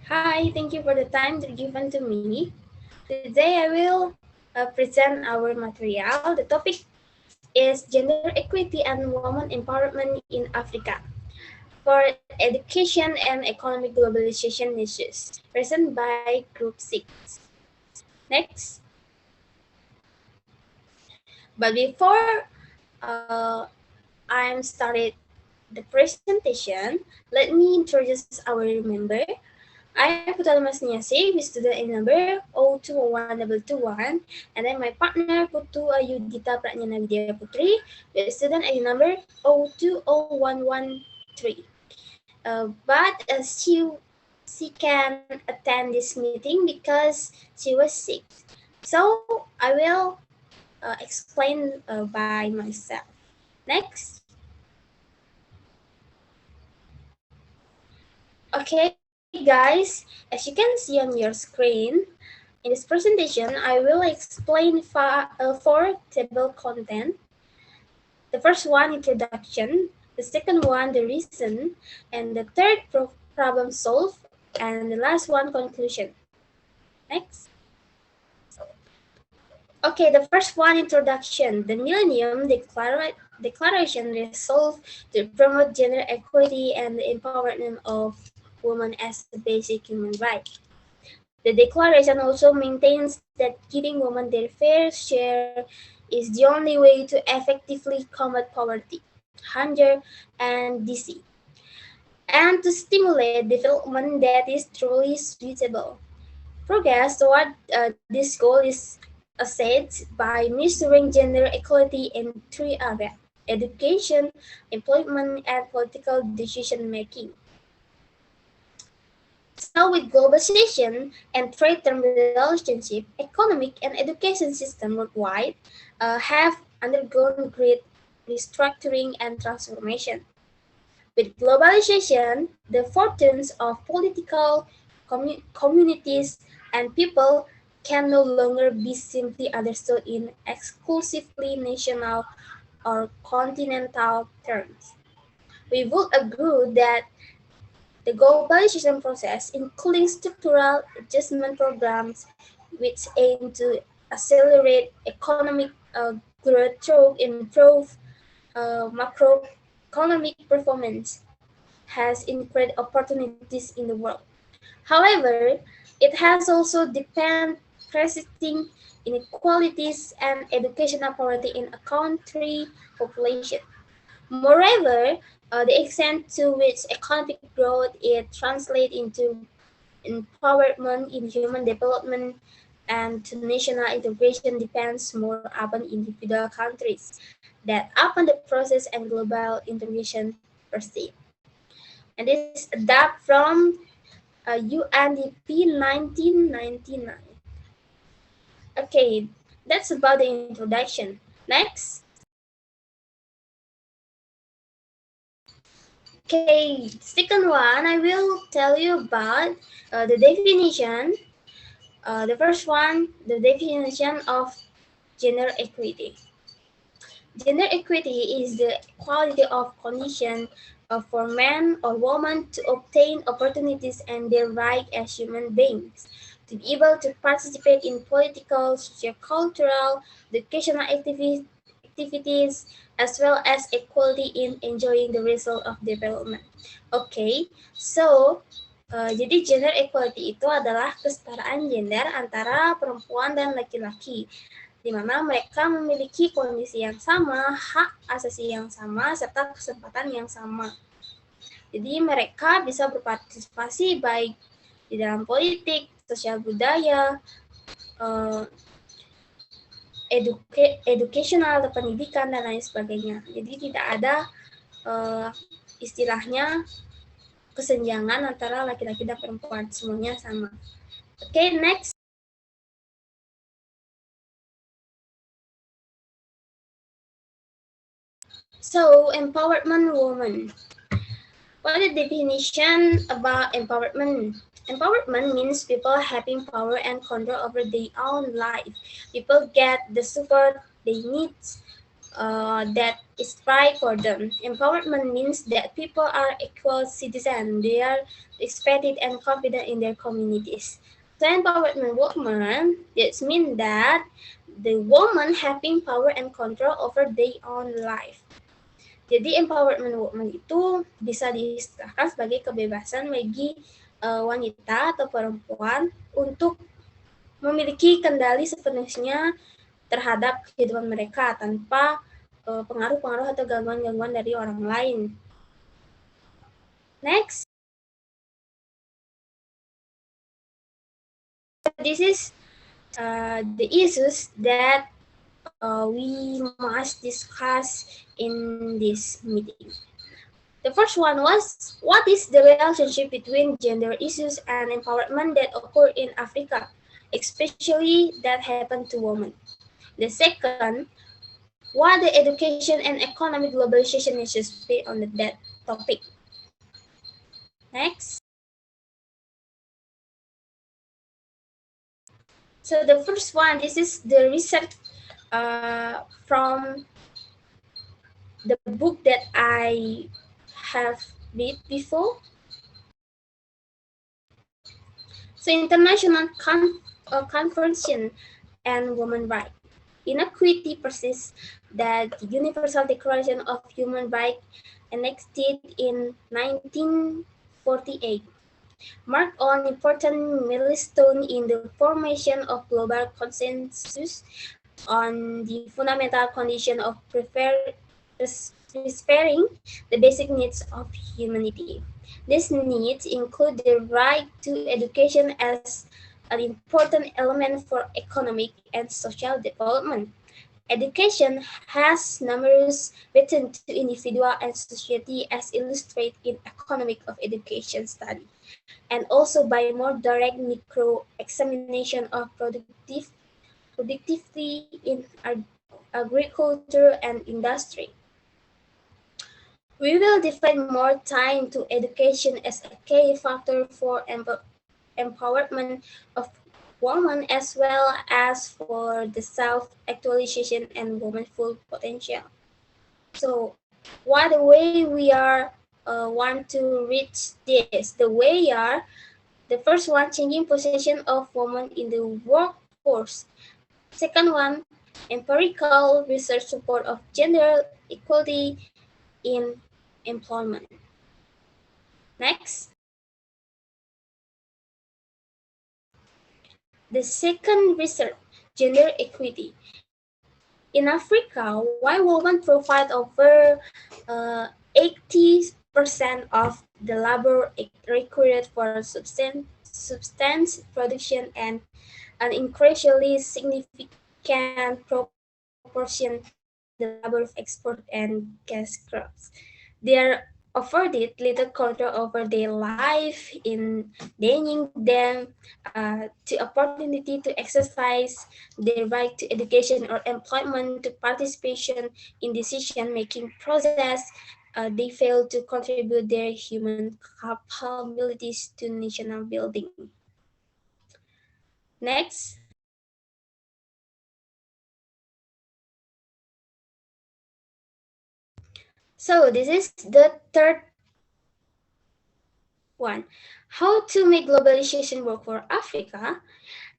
Hi, thank you for the time given to me. Today I will present our material. The topic is gender equity and women empowerment in Africa for education and economic globalization issues, present by Group 6. Next. But before I'm started the presentation, let me introduce our member. I am Putra Masniasi, with student ID number 0201221, and then my partner Putu Ayudita Prajnana Vidya Putri, with student ID number 020113. But she can attend this meeting because she was sick. So I will explain by myself. Next. Okay, guys, as you can see on your screen, in this presentation, I will explain four table content. The first one, introduction. The second one, the reason. And the third, problem solved. And the last one, conclusion. Next. Okay, the first one, introduction. The Millennium Declaration resolved to promote gender equity and the empowerment of women as a basic human right. The declaration also maintains that giving women their fair share is the only way to effectively combat poverty, hunger, and disease, and to stimulate development that is truly suitable. Progress toward this goal is assessed by measuring gender equality in three areas: education, employment, and political decision making. So with globalization and trade term relationship, economic and education system worldwide have undergone great restructuring and transformation. With globalization, the fortunes of political communities and people can no longer be simply understood in exclusively national or continental terms. We would agree that the globalization process, including structural adjustment programs which aim to accelerate economic growth through improved macroeconomic performance, has increased opportunities in the world. However, it has also deepened persisting inequalities and educational poverty in a country population. Moreover, the extent to which economic growth it translates into empowerment in human development and to national integration depends more upon individual countries than upon the process and global integration per se. And this is adapted from UNDP 1999. Okay, that's about the introduction. Next. Okay, second one, I will tell you about the definition. The first one, the definition of gender equity. Gender equity is the equality of condition for men or women to obtain opportunities and their right as human beings, to be able to participate in political, socio-cultural, educational activities, as well as equality in enjoying the result of development. Okay, so jadi gender equality itu adalah kesetaraan gender antara perempuan dan laki-laki, di mana mereka memiliki kondisi yang sama, hak asasi yang sama, serta kesempatan yang sama. Jadi mereka bisa berpartisipasi baik di dalam politik, sosial budaya, educational atau pendidikan, dan lain sebagainya. Jadi tidak ada istilahnya kesenjangan antara laki-laki dan perempuan, semuanya sama. Okay, next. So, empowerment woman. What is the definition about empowerment? Empowerment means people having power and control over their own life. People get the support they need that is right for them. Empowerment means that people are equal citizens. They are respected and confident in their communities. So empowerment woman, it means that the woman having power and control over their own life. Jadi empowerment woman itu bisa diistilahkan sebagai kebebasan bagi wanita atau perempuan untuk memiliki kendali sepenuhnya terhadap kehidupan mereka tanpa pengaruh-pengaruh atau gangguan-gangguan dari orang lain. Next, this is the issues that we must discuss in this meeting. The first one was, what is the relationship between gender issues and empowerment that occur in Africa, especially that happen to women? The second, what the education and economic globalization issues be on that topic. Next. So the first one, this is the research from the book that I have read before. So International Convention and Women Rights. Inequity persists that the Universal Declaration of Human Rights enacted in 1948 marked an important milestone in the formation of global consensus on the fundamental condition of preserving the basic needs of humanity. These needs include the right to education as an important element for economic and social development. Education has numerous benefits to individual and society as illustrated in economic of education study, and also by more direct micro examination of productivity in agriculture and industry. We will devote more time to education as a key factor for empowerment of women as well as for the self-actualization and women's full potential. So, what the way we are want to reach this? The way are the first one, changing position of women in the workforce. Second one, empirical research support of gender equality in employment. Next, the second research, gender equity. In Africa, while women provide over 80% of the labor required for substance production and an increasingly significant proportion of the labor of export and cash crops. They are afforded little control over their life in denying them the opportunity to exercise their right to education or employment, to participation in decision-making process. They fail to contribute their human capabilities to national building. Next, so this is the third one. How to make globalization work for Africa?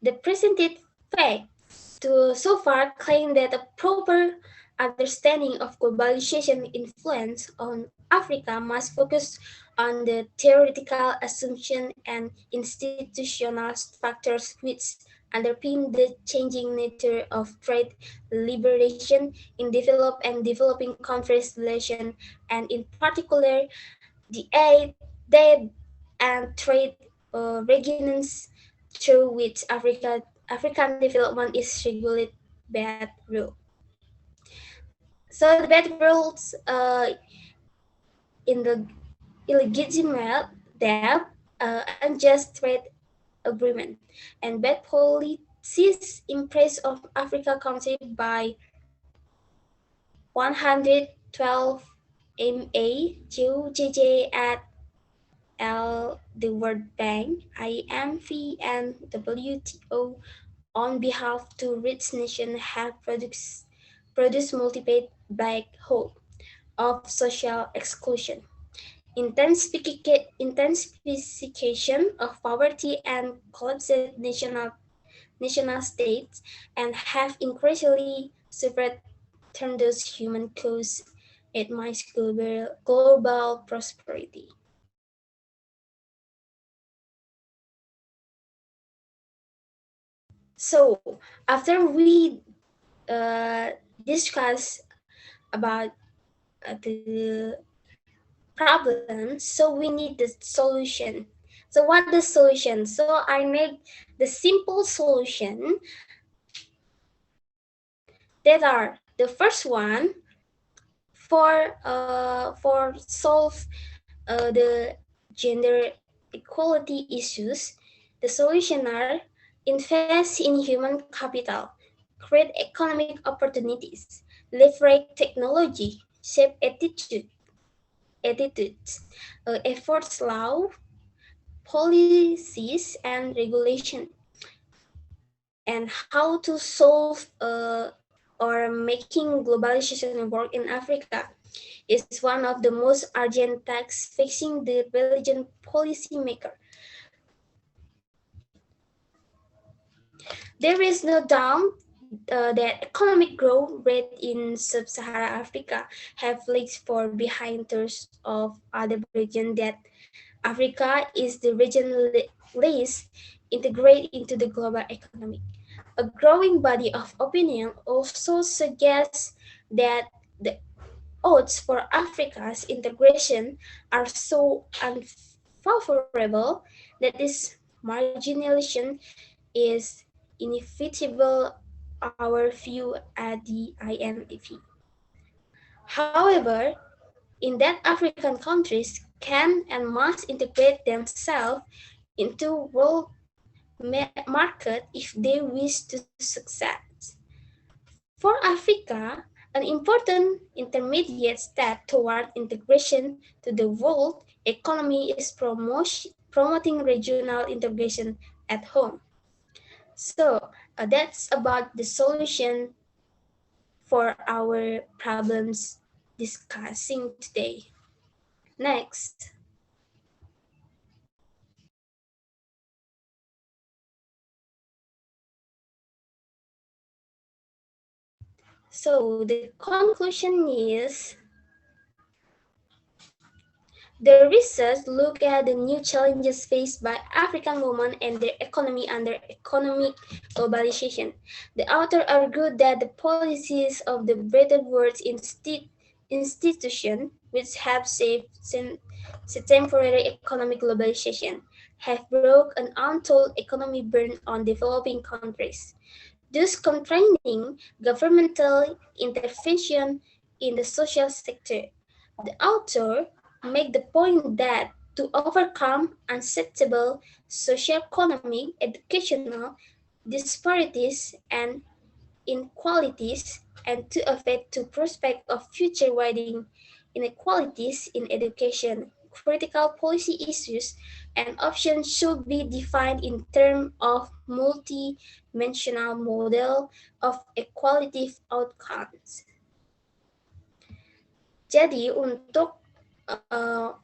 The presented facts to so far claim that a proper understanding of globalization influence on Africa must focus on the theoretical assumption and institutional factors which underpin the changing nature of trade liberation in developed and developing countries relation, and in particular the aid, debt, and trade regions through which African development is regulated bad rule. So the bad rules in the illegitimate debt, unjust trade agreement, and bad policies impressed of Africa country by 112 MA JJ at the World Bank, IMF, and WTO on behalf to rich nations have produce multiplied by whole of social exclusion, intensification of poverty and collapsed national states, and have increasingly suffered tremendous human costs at my global prosperity. So after we discuss about the problem, so we need the solution. So what the solution? So I make the simple solution that are the first one for solve the gender equality issues. The solution are invest in human capital, create economic opportunities, leverage technology, shape attitudes, efforts law, policies and regulation, and how to solve or making globalization work in Africa is one of the most urgent tasks facing the religion policymaker. There is no doubt that economic growth rate in sub-Saharan Africa have lagged for behind those of other regions that Africa is the region least integrated into the global economy. A growing body of opinion also suggests that the odds for Africa's integration are so unfavorable that this marginalization is inevitable, our view at the IMF. However, in that African countries can and must integrate themselves into world market if they wish to succeed. For Africa, an important intermediate step toward integration to the world economy is promoting regional integration at home. So that's about the solution for our problems discussing today. Next. So the conclusion is the research look at the new challenges faced by African women and their economy under economic globalization. The author argued that the policies of the Bretton Woods institution, which have saved temporary economic globalization, have brought an untold economic burden on developing countries, thus constraining governmental intervention in the social sector. The author make the point that to overcome unacceptable socioeconomic, educational disparities and inequalities and to affect the prospect of future widening inequalities in education, critical policy issues and options should be defined in terms of multi-dimensional model of equality outcomes. Jadi untuk uh,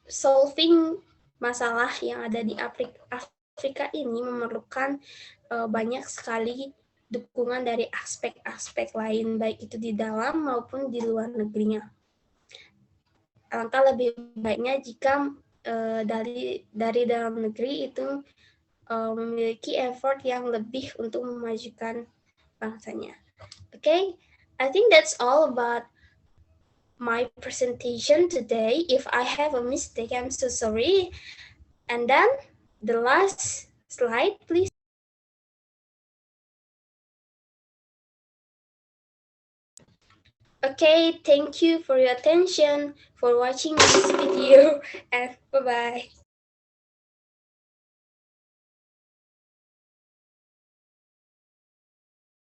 solving masalah yang ada di Afrika ini memerlukan banyak sekali dukungan dari aspek-aspek lain, baik itu di dalam maupun di luar negerinya. Alangkah lebih baiknya jika dari dalam negeri itu memiliki effort yang lebih untuk memajukan bangsanya. Okay, I think that's all about my presentation today. If I have a mistake, I'm so sorry. And then the last slide, please. Okay, thank you for your attention, for watching this video, and bye-bye.